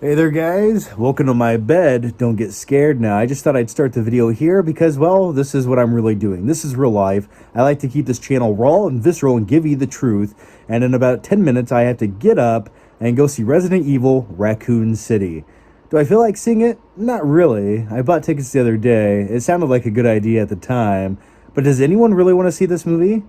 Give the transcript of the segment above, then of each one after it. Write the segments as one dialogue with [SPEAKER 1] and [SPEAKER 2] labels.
[SPEAKER 1] Hey there guys, welcome to my bed. Don't get scared now. I just thought I'd start the video here because, well, this is what I'm really doing. This is real life. I like to keep this channel raw and visceral and give you the truth. And in about 10 minutes, I have to get up and go see Resident Evil Raccoon City. Do I feel like seeing it? Not really. I bought tickets the other day. It sounded like a good idea at the time. But does anyone really want to see this movie?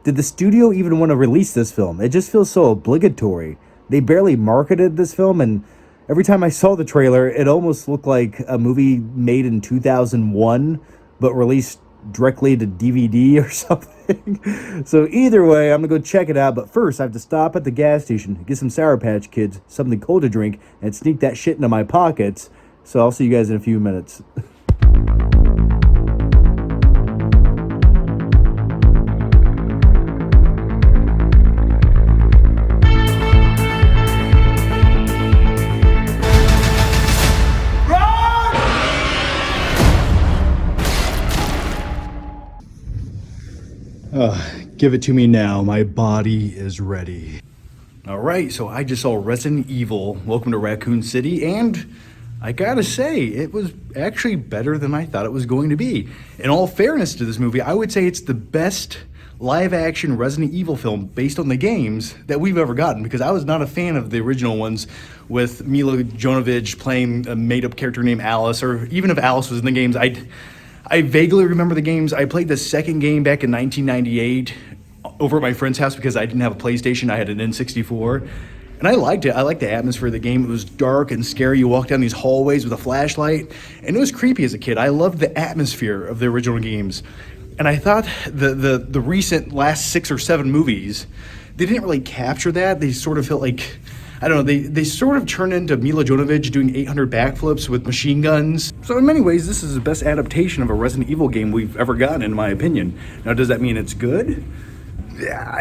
[SPEAKER 1] Did the studio even want to release this film? It just feels so obligatory. They barely marketed this film, and every time I saw the trailer, it almost looked like a movie made in 2001, but released directly to DVD or something. So either way, I'm gonna go check it out. But first, I have to stop at the gas station, get some Sour Patch Kids, something cold to drink, and sneak that shit into my pockets. So I'll see you guys in a few minutes. Give it to me now. My body is ready. All right, so I just saw Resident Evil, Welcome to Raccoon City, and I gotta say, it was actually better than I thought it was going to be. In all fairness to this movie, I would say it's the best live-action Resident Evil film based on the games that we've ever gotten, because I was not a fan of the original ones with Mila Jovovich playing a made-up character named Alice, or even if Alice was in the games, I vaguely remember the games. I played the second game back in 1998 over at my friend's house because I didn't have a PlayStation. I had an N64. And I liked it. I liked the atmosphere of the game. It was dark and scary. You walk down these hallways with a flashlight. And it was creepy as a kid. I loved the atmosphere of the original games. And I thought the recent last 6 or 7 movies, they didn't really capture that. They sort of felt like, I don't know, they sort of turned into Mila Jovovich doing 800 backflips with machine guns. So in many ways, this is the best adaptation of a Resident Evil game we've ever gotten, in my opinion. Now, does that mean it's good? Yeah,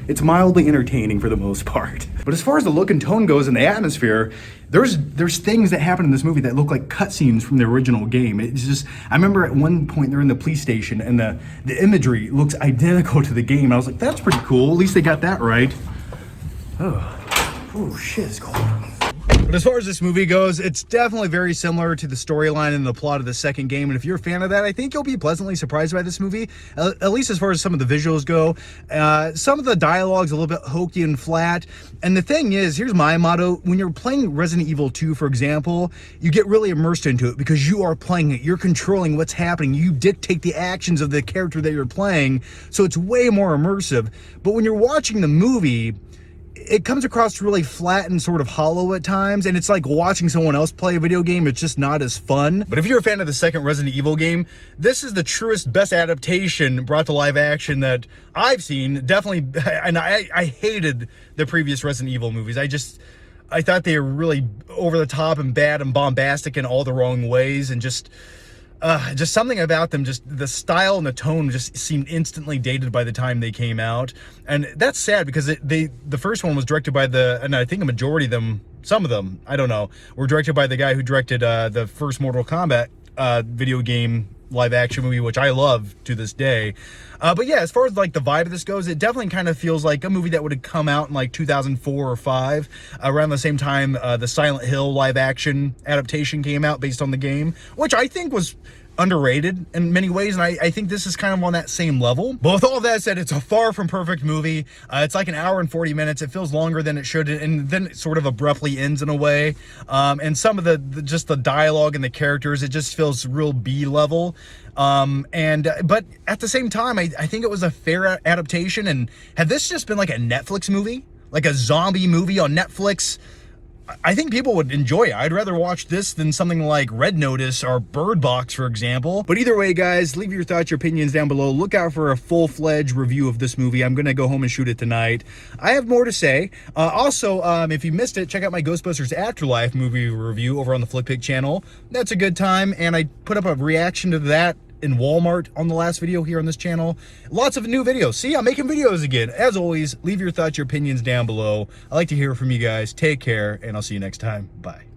[SPEAKER 1] it's mildly entertaining for the most part. But as far as the look and tone goes and the atmosphere, there's things that happen in this movie that look like cutscenes from the original game. It's just, I remember at one point they're in the police station and the imagery looks identical to the game. I was like, that's pretty cool. At least they got that right. Oh shit, it's cold. But as far as this movie goes, it's definitely very similar to the storyline and the plot of the second game. And if you're a fan of that, I think you'll be pleasantly surprised by this movie, at least as far as some of the visuals go. Some of the dialogue's a little bit hokey and flat. And the thing is, here's my motto. When you're playing Resident Evil 2, for example, you get really immersed into it because you are playing it. You're controlling what's happening. You dictate the actions of the character that you're playing. So it's way more immersive. But when you're watching the movie, it comes across really flat and sort of hollow at times, and it's like watching someone else play a video game. It's just not as fun. But if you're a fan of the second Resident Evil game, this is the truest, best adaptation brought to live action that I've seen. Definitely, and I hated the previous Resident Evil movies. I thought they were really over the top and bad and bombastic in all the wrong ways, and just something about them, just the style and the tone just seemed instantly dated by the time they came out. And that's sad because the first one was directed by and I think a majority of them, some of them, I don't know, were directed by the guy who directed the first Mortal Kombat video game live action movie, which I love to this day. But yeah, as far as like the vibe of this goes, it definitely kind of feels like a movie that would have come out in like 2004 or 5, around the same time the Silent Hill live action adaptation came out based on the game, which I think was underrated in many ways, and I think this is kind of on that same level. But with all of that said, it's a far from perfect movie. It's like an hour and 40 minutes. It feels longer than it should, and then it sort of abruptly ends in a way. And some of just the dialogue and the characters, it just feels real B level. But at the same time, I think it was a fair adaptation. And had this just been like a Netflix movie, like a zombie movie on Netflix, I think people would enjoy it. I'd rather watch this than something like Red Notice or Bird Box, for example. But either way, guys, leave your thoughts, your opinions down below. Look out for a full-fledged review of this movie. I'm going to go home and shoot it tonight. I have more to say. Also, if you missed it, check out my Ghostbusters Afterlife movie review over on the Flickpick channel. That's a good time, and I put up a reaction to that in Walmart on the last video here on this channel. Lots of new videos. See, I'm making videos again. As always, leave your thoughts, your opinions down below. I like to hear from you guys. Take care, and I'll see you next time. Bye.